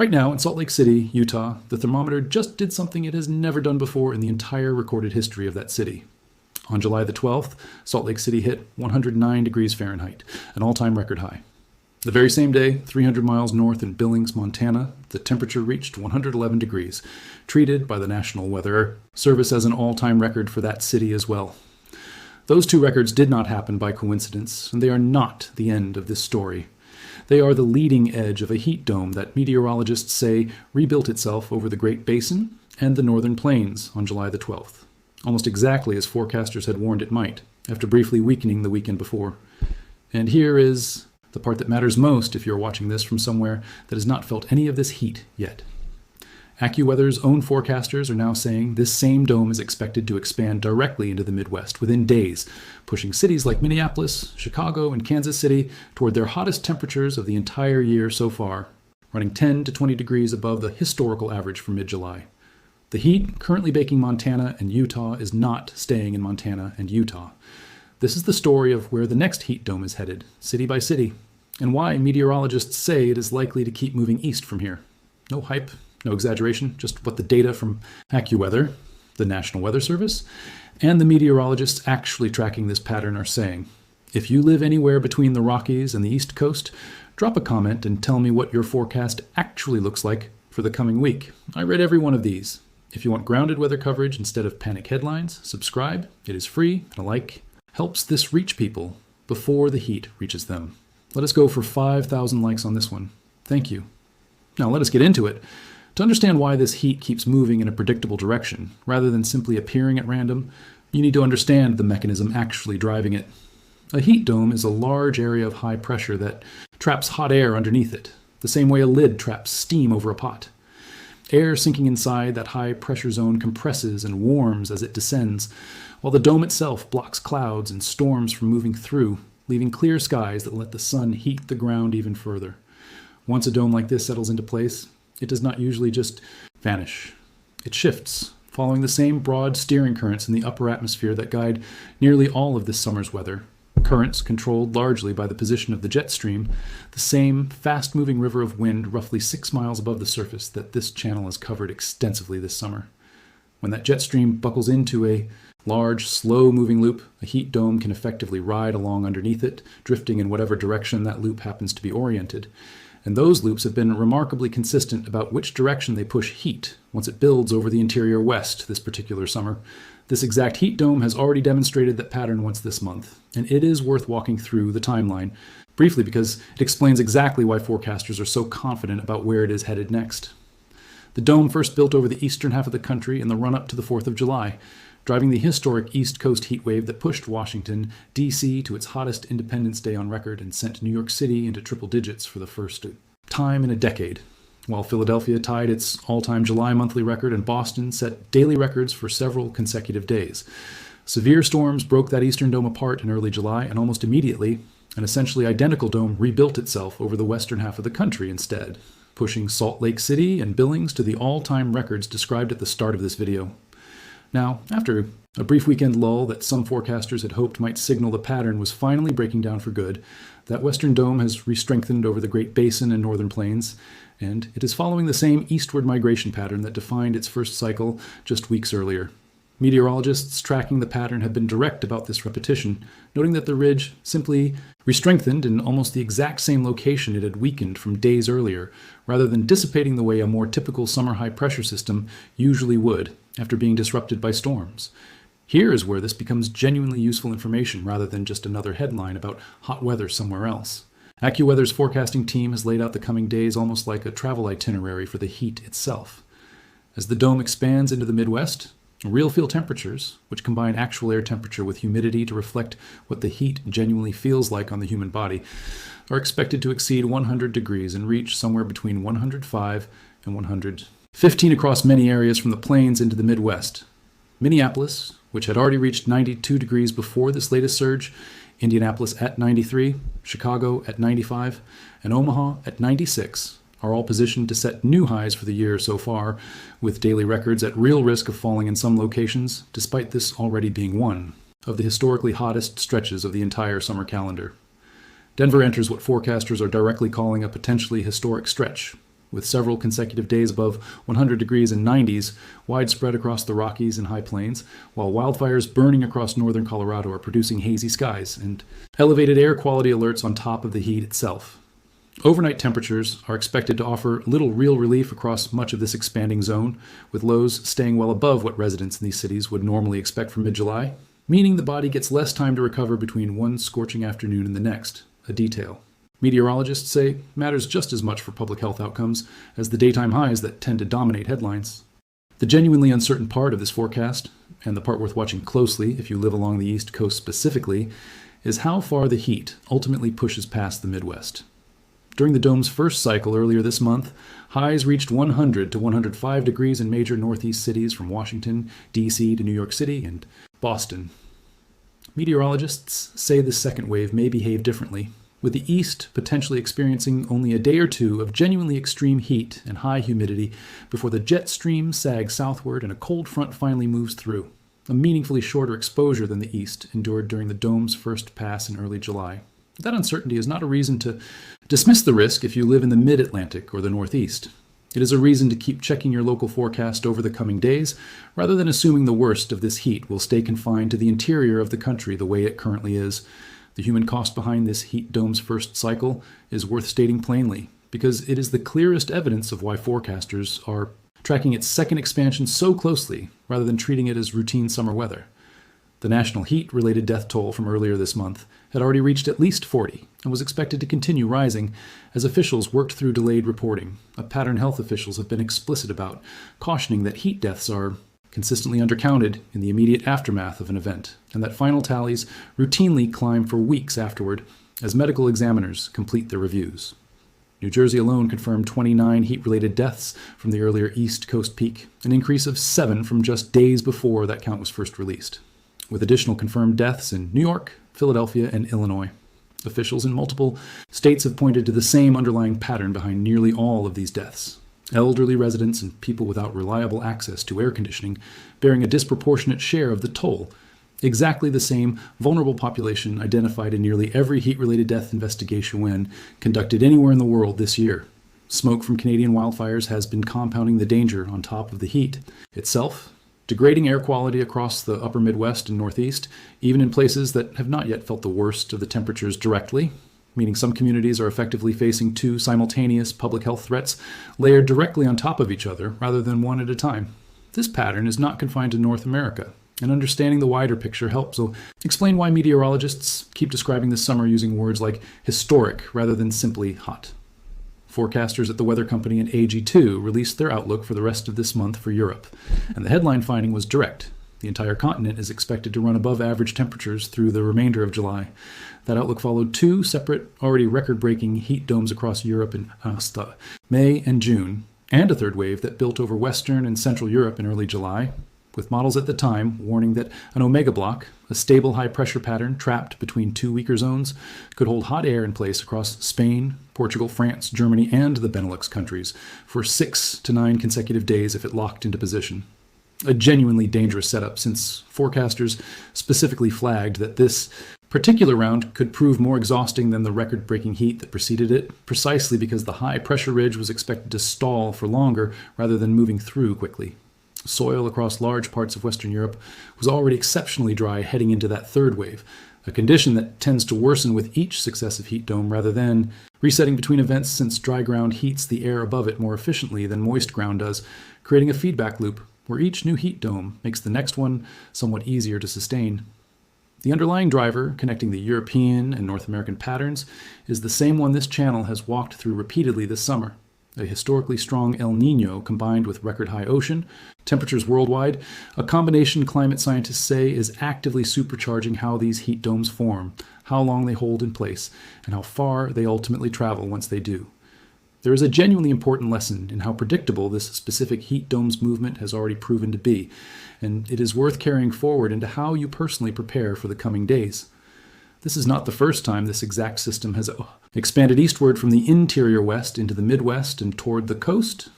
Right now, in Salt Lake City, Utah, the thermometer just did something it has never done before in the entire recorded history of that city. On July the 12th, Salt Lake City hit 109 degrees Fahrenheit, an all-time record high. The very same day, 300 miles north in Billings, Montana, the temperature reached 111 degrees, treated by the National Weather Service as an all-time record for that city as well. Those two records did not happen by coincidence, and they are not the end of this story. They are the leading edge of a heat dome that meteorologists say rebuilt itself over the Great Basin and the Northern Plains on July the 12th, almost exactly as forecasters had warned it might, after briefly weakening the weekend before. And here is the part that matters most if you're watching this from somewhere that has not felt any of this heat yet. AccuWeather's own forecasters are now saying this same dome is expected to expand directly into the Midwest within days, pushing cities like Minneapolis, Chicago, and Kansas City toward their hottest temperatures of the entire year so far, running 10 to 20 degrees above the historical average for mid-July. The heat currently baking Montana and Utah is not staying in Montana and Utah. This is the story of where the next heat dome is headed, city by city, and why meteorologists say it is likely to keep moving east from here. No hype, no exaggeration, just what the data from AccuWeather, the National Weather Service, and the meteorologists actually tracking this pattern are saying. If you live anywhere between the Rockies and the East Coast, drop a comment and tell me what your forecast actually looks like for the coming week. I read every one of these. If you want grounded weather coverage instead of panic headlines, subscribe. It is free, and a like helps this reach people before the heat reaches them. Let us go for 5,000 likes on this one. Thank you. Now let us get into it. To understand why this heat keeps moving in a predictable direction, rather than simply appearing at random, you need to understand the mechanism actually driving it. A heat dome is a large area of high pressure that traps hot air underneath it, the same way a lid traps steam over a pot. Air sinking inside that high pressure zone compresses and warms as it descends, while the dome itself blocks clouds and storms from moving through, leaving clear skies that let the sun heat the ground even further. Once a dome like this settles into place, it does not usually just vanish. It shifts, following the same broad steering currents in the upper atmosphere that guide nearly all of this summer's weather. Currents controlled largely by the position of the jet stream, the same fast-moving river of wind roughly 6 miles above the surface that this channel has covered extensively this summer. When that jet stream buckles into a large, slow-moving loop, a heat dome can effectively ride along underneath it, drifting in whatever direction that loop happens to be oriented. And those loops have been remarkably consistent about which direction they push heat once it builds over the interior west this particular summer. This exact heat dome has already demonstrated that pattern once this month, and it is worth walking through the timeline briefly because it explains exactly why forecasters are so confident about where it is headed next. The dome first built over the eastern half of the country in the run-up to the 4th of July, driving the historic East Coast heat wave that pushed Washington, D.C. to its hottest Independence Day on record and sent New York City into triple digits for the first time in a decade, while Philadelphia tied its all-time July monthly record and Boston set daily records for several consecutive days. Severe storms broke that eastern dome apart in early July, and almost immediately, an essentially identical dome rebuilt itself over the western half of the country instead, pushing Salt Lake City and Billings to the all-time records described at the start of this video. Now, after a brief weekend lull that some forecasters had hoped might signal the pattern was finally breaking down for good, that western dome has re-strengthened over the Great Basin and Northern Plains, and it is following the same eastward migration pattern that defined its first cycle just weeks earlier. Meteorologists tracking the pattern have been direct about this repetition, noting that the ridge simply re-strengthened in almost the exact same location it had weakened from days earlier, rather than dissipating the way a more typical summer high-pressure system usually would after being disrupted by storms. Here is where this becomes genuinely useful information rather than just another headline about hot weather somewhere else. AccuWeather's forecasting team has laid out the coming days almost like a travel itinerary for the heat itself. As the dome expands into the Midwest, real field temperatures, which combine actual air temperature with humidity to reflect what the heat genuinely feels like on the human body, are expected to exceed 100 degrees and reach somewhere between 105 and 115 across many areas from the plains into the Midwest. Minneapolis, which had already reached 92 degrees before this latest surge, Indianapolis at 93, Chicago at 95, and Omaha at 96, are all positioned to set new highs for the year so far, with daily records at real risk of falling in some locations, despite this already being one of the historically hottest stretches of the entire summer calendar. Denver enters what forecasters are directly calling a potentially historic stretch. with several consecutive days above 100 degrees and 90s widespread across the Rockies and High Plains, while wildfires burning across northern Colorado are producing hazy skies and elevated air quality alerts on top of the heat itself. Overnight temperatures are expected to offer little real relief across much of this expanding zone, with lows staying well above what residents in these cities would normally expect for mid-July, meaning the body gets less time to recover between one scorching afternoon and the next, a detail. Meteorologists say matters just as much for public health outcomes as the daytime highs that tend to dominate headlines. The genuinely uncertain part of this forecast, and the part worth watching closely if you live along the East Coast specifically, is how far the heat ultimately pushes past the Midwest. During the dome's first cycle earlier this month, highs reached 100 to 105 degrees in major Northeast cities from Washington, D.C. to New York City and Boston. Meteorologists say the second wave may behave differently, with the East potentially experiencing only a day or two of genuinely extreme heat and high humidity before the jet stream sags southward and a cold front finally moves through, a meaningfully shorter exposure than the East endured during the dome's first pass in early July. That uncertainty is not a reason to dismiss the risk if you live in the mid-Atlantic or the Northeast. It is a reason to keep checking your local forecast over the coming days, rather than assuming the worst of this heat will stay confined to the interior of the country the way it currently is. The human cost behind this heat dome's first cycle is worth stating plainly, because it is the clearest evidence of why forecasters are tracking its second expansion so closely, rather than treating it as routine summer weather. The national heat-related death toll from earlier this month had already reached at least 40 and was expected to continue rising as officials worked through delayed reporting, a pattern health officials have been explicit about, cautioning that heat deaths are consistently undercounted in the immediate aftermath of an event, and that final tallies routinely climb for weeks afterward as medical examiners complete their reviews. New Jersey alone confirmed 29 heat-related deaths from the earlier East Coast peak, an increase of 7 from just days before that count was first released, with additional confirmed deaths in New York, Philadelphia, and Illinois. Officials in multiple states have pointed to the same underlying pattern behind nearly all of these deaths. Elderly residents and people without reliable access to air conditioning bearing a disproportionate share of the toll, exactly the same vulnerable population identified in nearly every heat-related death investigation when conducted anywhere in the world this year. Smoke from Canadian wildfires has been compounding the danger on top of the heat itself, degrading air quality across the upper Midwest and Northeast, even in places that have not yet felt the worst of the temperatures directly, meaning some communities are effectively facing two simultaneous public health threats layered directly on top of each other rather than one at a time. This pattern is not confined to North America, and understanding the wider picture helps explain why meteorologists keep describing this summer using words like historic rather than simply hot. Forecasters at the weather company and AG2 released their outlook for the rest of this month for Europe, and the headline finding was direct. The entire continent is expected to run above average temperatures through the remainder of July. That outlook followed two separate, already record-breaking heat domes across Europe in May and June, and a third wave that built over Western and Central Europe in early July, with models at the time warning that an omega block, a stable high-pressure pattern trapped between two weaker zones, could hold hot air in place across Spain, Portugal, France, Germany, and the Benelux countries for 6 to 9 consecutive days if it locked into position. A genuinely dangerous setup, since forecasters specifically flagged that this particular round could prove more exhausting than the record-breaking heat that preceded it, precisely because the high-pressure ridge was expected to stall for longer rather than moving through quickly. Soil across large parts of Western Europe was already exceptionally dry heading into that third wave, a condition that tends to worsen with each successive heat dome rather than resetting between events, since dry ground heats the air above it more efficiently than moist ground does, creating a feedback loop where each new heat dome makes the next one somewhat easier to sustain. The underlying driver connecting the European and North American patterns is the same one this channel has walked through repeatedly this summer. A historically strong El Niño combined with record-high ocean, temperatures worldwide, a combination climate scientists say is actively supercharging how these heat domes form, how long they hold in place, and how far they ultimately travel once they do. There is a genuinely important lesson in how predictable this specific heat dome's movement has already proven to be, and it is worth carrying forward into how you personally prepare for the coming days. This is not the first time this exact system has expanded eastward from the interior west into the Midwest and toward the coast.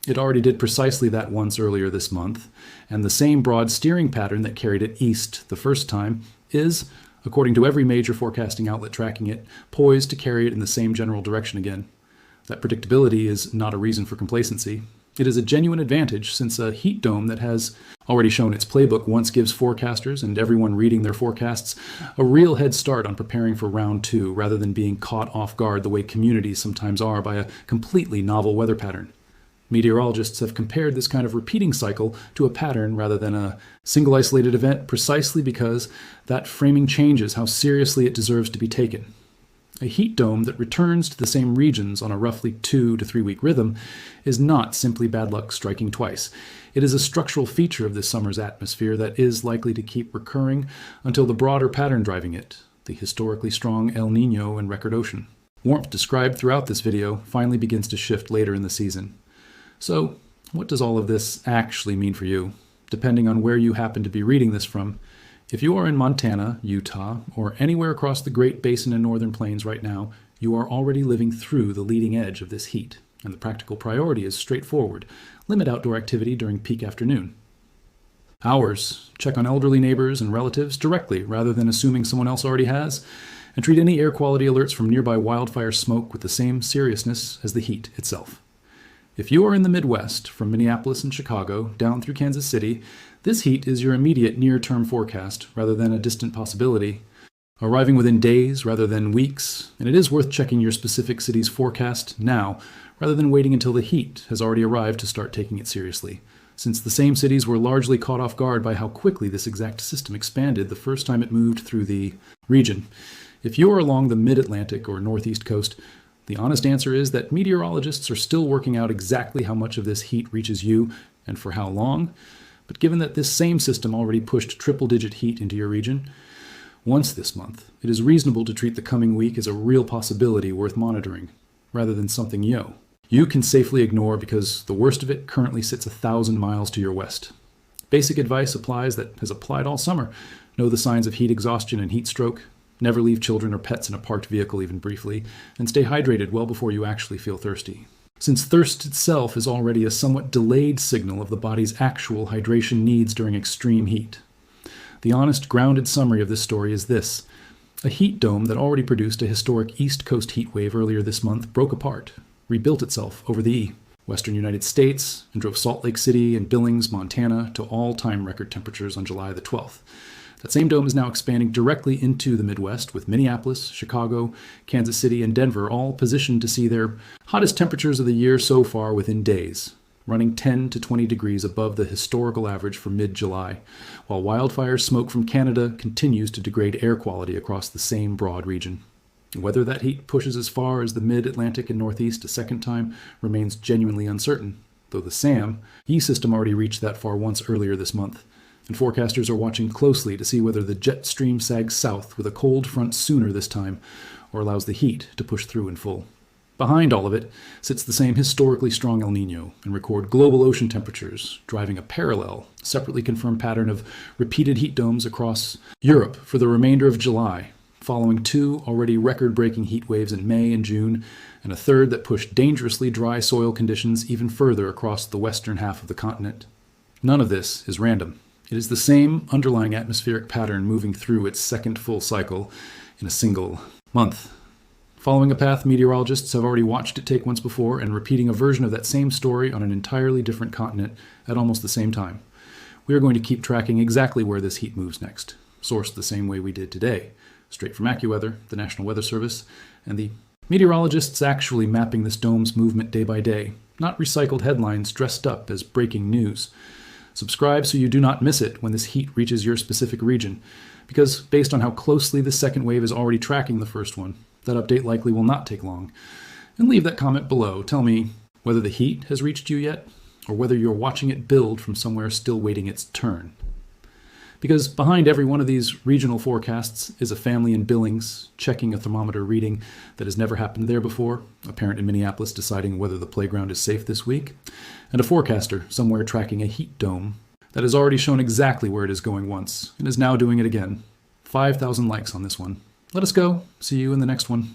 It already did precisely that once earlier this month, and the same broad steering pattern that carried it east the first time is, according to every major forecasting outlet tracking it, poised to carry it in the same general direction again. That predictability is not a reason for complacency. It is a genuine advantage, since a heat dome that has already shown its playbook once gives forecasters and everyone reading their forecasts a real head start on preparing for round 2, rather than being caught off guard the way communities sometimes are by a completely novel weather pattern. Meteorologists have compared this kind of repeating cycle to a pattern rather than a single isolated event, precisely because that framing changes how seriously it deserves to be taken. A heat dome that returns to the same regions on a roughly 2 to 3 week rhythm is not simply bad luck striking twice. It is a structural feature of this summer's atmosphere that is likely to keep recurring until the broader pattern driving it, the historically strong El Niño and record ocean. Warmth described throughout this video finally begins to shift later in the season. So, what does all of this actually mean for you? Depending on where you happen to be reading this from, if you are in Montana, Utah, or anywhere across the Great Basin and Northern Plains right now, you are already living through the leading edge of this heat, and the practical priority is straightforward: limit outdoor activity during peak afternoon. Hours: check on elderly neighbors and relatives directly rather than assuming someone else already has, and treat any air quality alerts from nearby wildfire smoke with the same seriousness as the heat itself. If you are in the Midwest, from Minneapolis and Chicago down through Kansas City, this heat is your immediate near-term forecast rather than a distant possibility, arriving within days rather than weeks, and it is worth checking your specific city's forecast now rather than waiting until the heat has already arrived to start taking it seriously, since the same cities were largely caught off guard by how quickly this exact system expanded the first time it moved through the region. If you are along the mid-Atlantic or northeast coast, the honest answer is that meteorologists are still working out exactly how much of this heat reaches you and for how long. But given that this same system already pushed triple-digit heat into your region once this month, it is reasonable to treat the coming week as a real possibility worth monitoring, rather than something you can safely ignore because the worst of it currently sits 1,000 miles to your west. Basic advice applies that has applied all summer. Know the signs of heat exhaustion and heat stroke. Never leave children or pets in a parked vehicle even briefly, and stay hydrated well before you actually feel thirsty, since thirst itself is already a somewhat delayed signal of the body's actual hydration needs during extreme heat. The honest, grounded summary of this story is this: a heat dome that already produced a historic East Coast heat wave earlier this month broke apart, rebuilt itself over the western United States, and drove Salt Lake City and Billings, Montana, to all-time record temperatures on July the 12th. That same dome is now expanding directly into the Midwest, with Minneapolis, Chicago, Kansas City, and Denver all positioned to see their hottest temperatures of the year so far within days, running 10 to 20 degrees above the historical average for mid-July, while wildfire smoke from Canada continues to degrade air quality across the same broad region. Whether that heat pushes as far as the mid-Atlantic and Northeast a second time remains genuinely uncertain, though the SAM system already reached that far once earlier this month, and forecasters are watching closely to see whether the jet stream sags south with a cold front sooner this time, or allows the heat to push through in full. Behind all of it sits the same historically strong El Niño and record global ocean temperatures, driving a parallel, separately confirmed pattern of repeated heat domes across Europe for the remainder of July, following 2 already record-breaking heat waves in May and June, and a third that pushed dangerously dry soil conditions even further across the western half of the continent. None of this is random. It is the same underlying atmospheric pattern moving through its second full cycle in a single month. Following a path meteorologists have already watched it take once before, and repeating a version of that same story on an entirely different continent at almost the same time. We are going to keep tracking exactly where this heat moves next, sourced the same way we did today, straight from AccuWeather, the National Weather Service, and the meteorologists actually mapping this dome's movement day by day, not recycled headlines dressed up as breaking news. Subscribe so you do not miss it when this heat reaches your specific region, because based on how closely the second wave is already tracking the first one, that update likely will not take long. And leave that comment below. Tell me whether the heat has reached you yet, or whether you're watching it build from somewhere still waiting its turn. Because behind every one of these regional forecasts is a family in Billings checking a thermometer reading that has never happened there before, a parent in Minneapolis deciding whether the playground is safe this week, and a forecaster somewhere tracking a heat dome that has already shown exactly where it is going once and is now doing it again. 5,000 likes on this one. Let us go. See you in the next one.